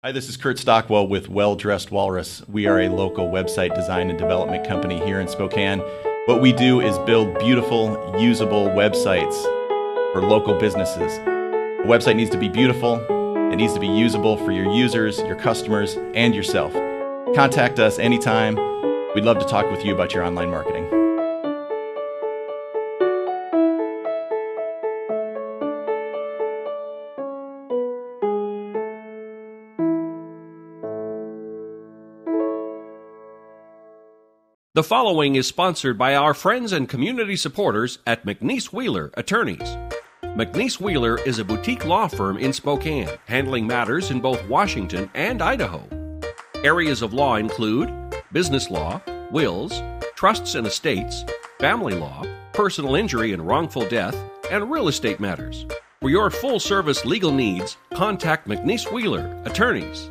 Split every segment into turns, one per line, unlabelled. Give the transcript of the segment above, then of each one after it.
Hi, this is Kurt Stockwell with Well Dressed Walrus. We are a local website design and development company here in Spokane. What we do is build beautiful, usable websites for local businesses. A website needs to be beautiful, it needs to be usable for your users, your customers, and yourself. Contact us anytime. We'd love to talk with you about your online marketing.
The following is sponsored by our friends and community supporters at McNeese Wheeler Attorneys. McNeese Wheeler is a boutique law firm in Spokane, handling matters in both Washington and Idaho. Areas of law include business law, wills, trusts and estates, family law, personal injury and wrongful death, and real estate matters. For your full-service legal needs, contact McNeese Wheeler Attorneys.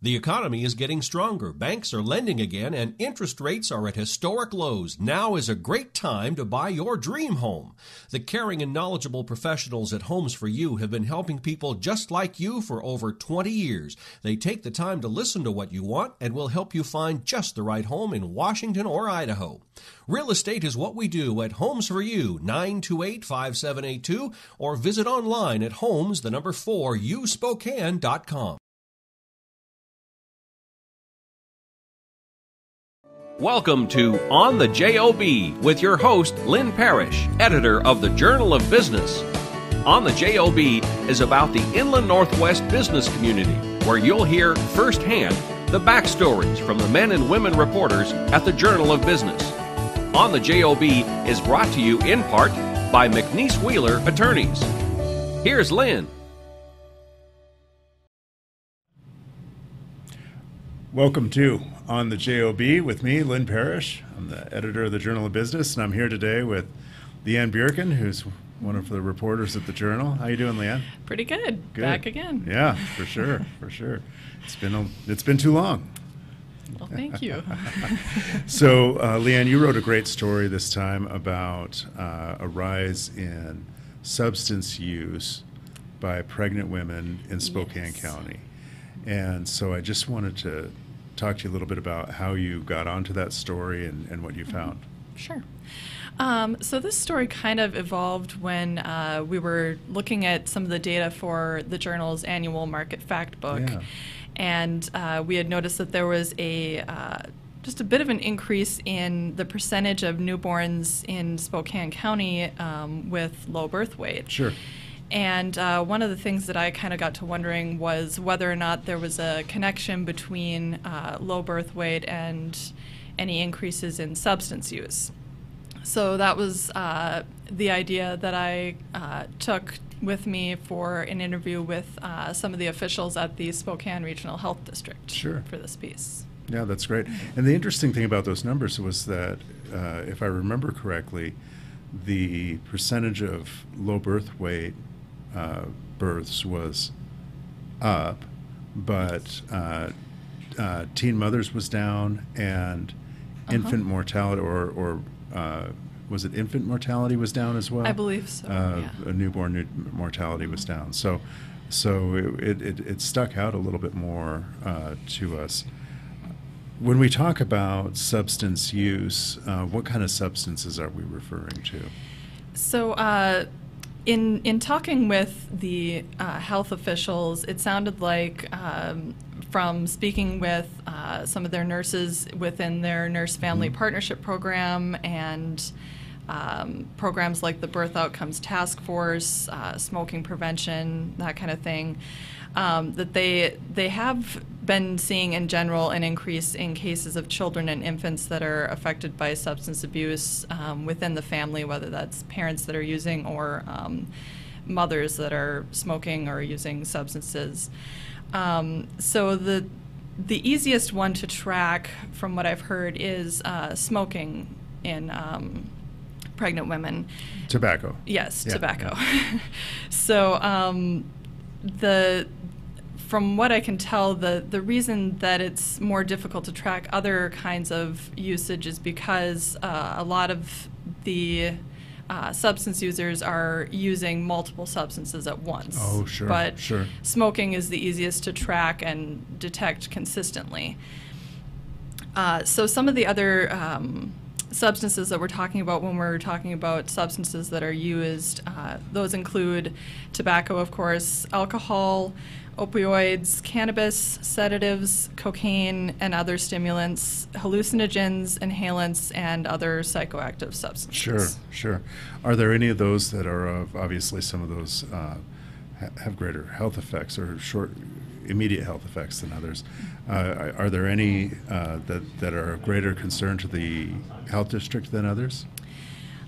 The economy is getting stronger, banks are lending again, and interest rates are at historic lows. Now is a great time to buy your dream home. The caring and knowledgeable professionals at Homes for You have been helping people just like you for over 20 years. They take the time to listen to what you want and will help you find just the right home in Washington or Idaho. Real estate is what we do at Homes for You, 928-5782, or visit online at homes4uspokane.com.
Welcome to On the JOB with your host, Linn Parish, editor of the Journal of Business. On the JOB is about the Inland Northwest business community, where you'll hear firsthand the backstories from the men and women reporters at the Journal of Business. On the JOB is brought to you in part by McNeese Wheeler Attorneys. Here's Linn.
Welcome to On the JOB with me, Linn Parish. I'm the editor of the Journal of Business, and I'm here today with LeAnn Bjerken, who's one of the reporters at the Journal. How you doing, LeAnn?
Pretty good. Back again.
Yeah, for sure, for sure. It's been too long.
Well, thank you.
So, LeAnn, you wrote a great story this time about a rise in substance use by pregnant women in Spokane County. And so I just wanted to talk to you a little bit about how you got onto that story and what you found.
Sure. So this story kind of evolved when we were looking at some of the data for the Journal's annual Market Fact book. Yeah. And we had noticed that there was just a bit of an increase in the percentage of newborns in Spokane County with low birth weight.
Sure.
And one of the things that I kind of got to wondering was whether or not there was a connection between low birth weight and any increases in substance use. So that was the idea that I took with me for an interview with some of the officials at the Spokane Regional Health District.
Sure.
For this piece.
Yeah, that's great. And the interesting thing about those numbers was that, if I remember correctly, the percentage of low birth weight births was up, but teen mothers was down, and infant mortality, or was it infant mortality was down as well?
I believe so.
A newborn mortality was down. So it stuck out a little bit more to us. When we talk about substance use, what kind of substances are we referring to?
So in talking with the health officials, it sounded like from speaking with some of their nurses within their Nurse Family Partnership Program and programs like the Birth Outcomes Task Force, smoking prevention, that kind of thing, that they have been seeing in general an increase in cases of children and infants that are affected by substance abuse within the family, whether that's parents that are using or mothers that are smoking or using substances. So the easiest one to track, from what I've heard, is smoking in pregnant women.
Tobacco.
Yes,
Yeah,
tobacco.
yeah.
So from what I can tell, the reason that it's more difficult to track other kinds of usage is because a lot of the substance users are using multiple substances at once.
Oh, sure,
But
sure.
smoking is the easiest to track and detect consistently. So some of the other substances that we're talking about when we're talking about substances that are used, those include tobacco, of course, alcohol, opioids, cannabis, sedatives, cocaine, and other stimulants, hallucinogens, inhalants, and other psychoactive substances.
Sure, sure. Are there any of those that are obviously some of those have greater health effects or immediate health effects than others? Are there any that are of greater concern to the health district than others?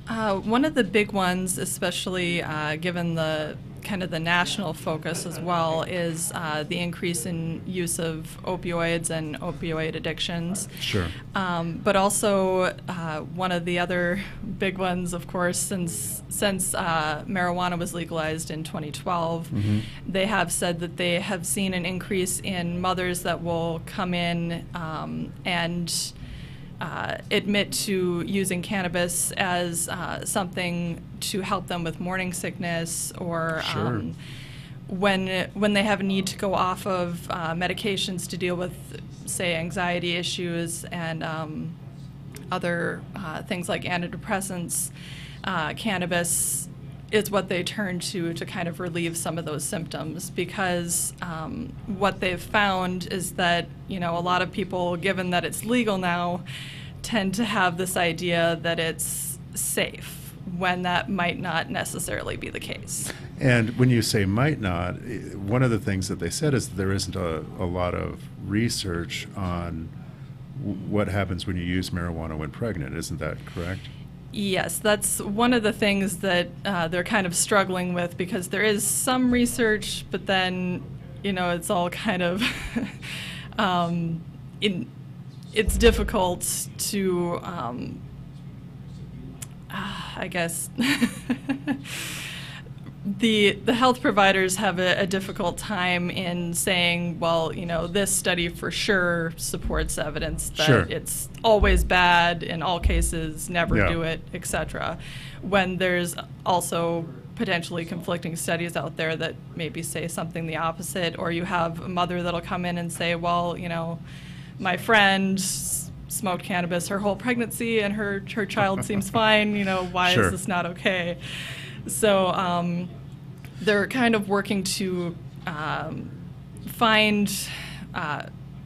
One of the big ones, especially given the kind of the national focus as well, is the increase in use of opioids and opioid addictions.
Sure.
But also one of the other big ones, of course, since marijuana was legalized in 2012, they have said that they have seen an increase in mothers that will come in and admit to using cannabis as something to help them with morning sickness, or
Sure.
when they have a need to go off of medications to deal with, say, anxiety issues and other things like antidepressants. Cannabis is what they turn to kind of relieve some of those symptoms, because what they've found is that, a lot of people, given that it's legal now, tend to have this idea that it's safe, when that might not necessarily be the case.
And when you say might not, one of the things that they said is that there isn't a lot of research on what happens when you use marijuana when pregnant. Isn't that correct?
Yes, that's one of the things that they're kind of struggling with, because there is some research, but then, it's all kind of, it's difficult to, I guess, the health providers have a difficult time in saying, well, this study for sure supports evidence that
Sure.
it's always bad in all cases, never
Yeah.
do it, etc. When there's also potentially conflicting studies out there that maybe say something the opposite, or you have a mother that'll come in and say, well, my friend smoked cannabis her whole pregnancy and her child seems fine, why
Sure.
is this not okay? So they're kind of working to find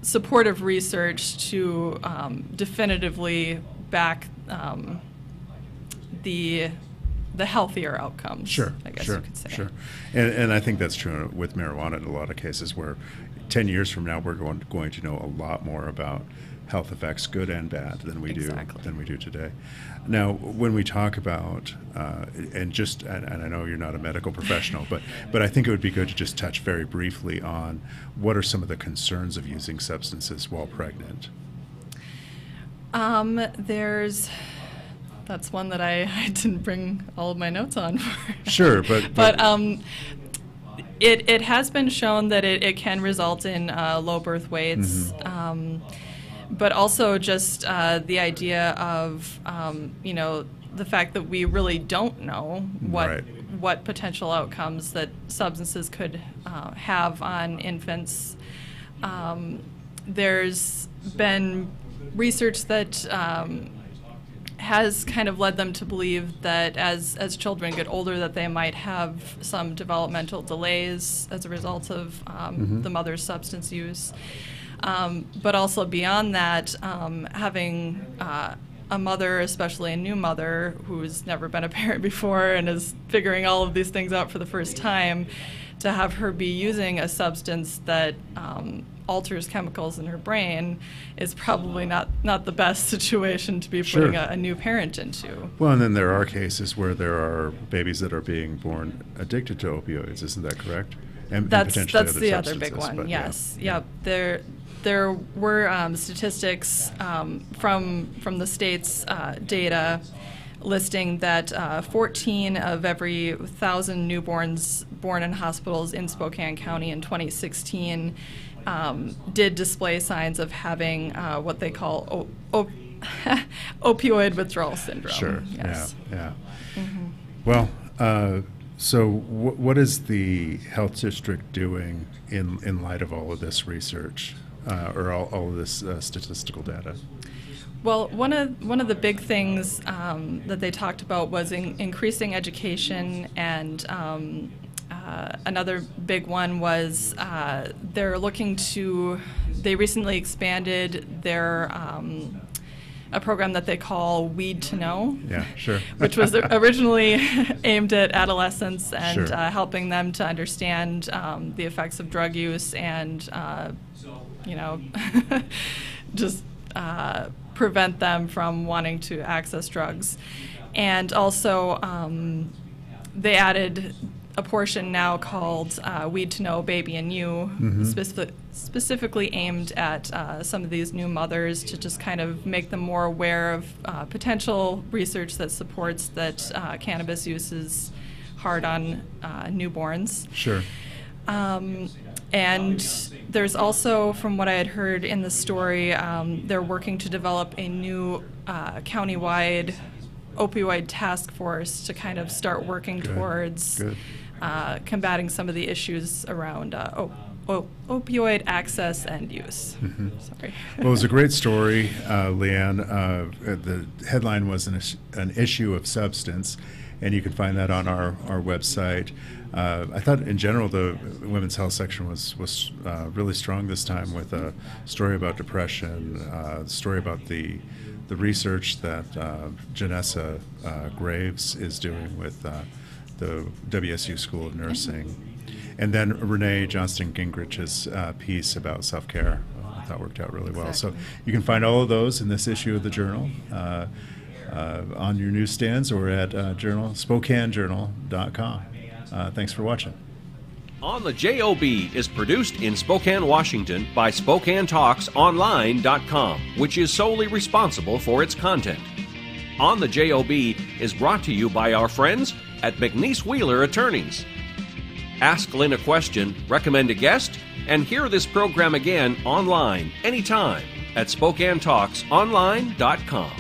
supportive research to definitively back the healthier outcomes.
Sure,
I guess
sure,
you could say.
sure. And I think that's true with marijuana in a lot of cases, where 10 years from now we're going to know a lot more about health effects, good and bad, than we do today. Now, when we talk about and I know you're not a medical professional, but I think it would be good to just touch very briefly on what are some of the concerns of using substances while pregnant.
That's one that I didn't bring all of my notes on for.
Sure, but
it has been shown that it can result in low birth weights, but also just the idea of the fact that we really don't know what potential outcomes that substances could have on infants. There's been research that has kind of led them to believe that as children get older, that they might have some developmental delays as a result of the mother's substance use. But also beyond that, having a mother, especially a new mother who's never been a parent before and is figuring all of these things out for the first time, to have her be using a substance that alters chemicals in her brain is probably not the best situation to be putting a new parent into.
Well, and then there are cases where there are babies that are being born addicted to opioids. Isn't that correct? And
That's
potentially
the other big one. Yes. Yep. There were statistics from the state's data listing that 14 of every 1,000 newborns born in hospitals in Spokane County in 2016 did display signs of having what they call opioid withdrawal syndrome.
Sure.
Yes.
Yeah.
Mm-hmm.
Well, so what is the health district doing in light of all of this research or all of this statistical data?
Well, one of the big things that they talked about was increasing education, and another big one was they recently expanded their a program that they call Weed to Know.
Yeah, sure.
Which was originally aimed at adolescents and
Sure.
Helping them to understand the effects of drug use and just prevent them from wanting to access drugs. And also they added a portion now called Weed to Know Baby and You, specifically aimed at some of these new mothers to just kind of make them more aware of potential research that supports that cannabis use is hard on newborns.
Sure.
And there's also, from what I had heard in the story, they're working to develop a new countywide opioid task force to kind of start working towards combating some of the issues around opioid access and use. Sorry.
Well, it was a great story, LeAnn. The headline was an issue of substance, and you can find that on our website. I thought in general the women's health section was really strong this time, with a story about depression, a story about the research that Janessa Graves is doing with the WSU School of Nursing, and then Renee Johnston Gingrich's piece about self-care. I thought worked out really well.
Exactly.
So you can find all of those in this issue of the Journal. On your newsstands or at SpokaneJournal.com. Thanks for watching.
On the JOB is produced in Spokane, Washington by SpokaneTalksOnline.com, which is solely responsible for its content. On the JOB is brought to you by our friends at McNeese Wheeler Attorneys. Ask Linn a question, recommend a guest, and hear this program again online anytime at SpokaneTalksOnline.com.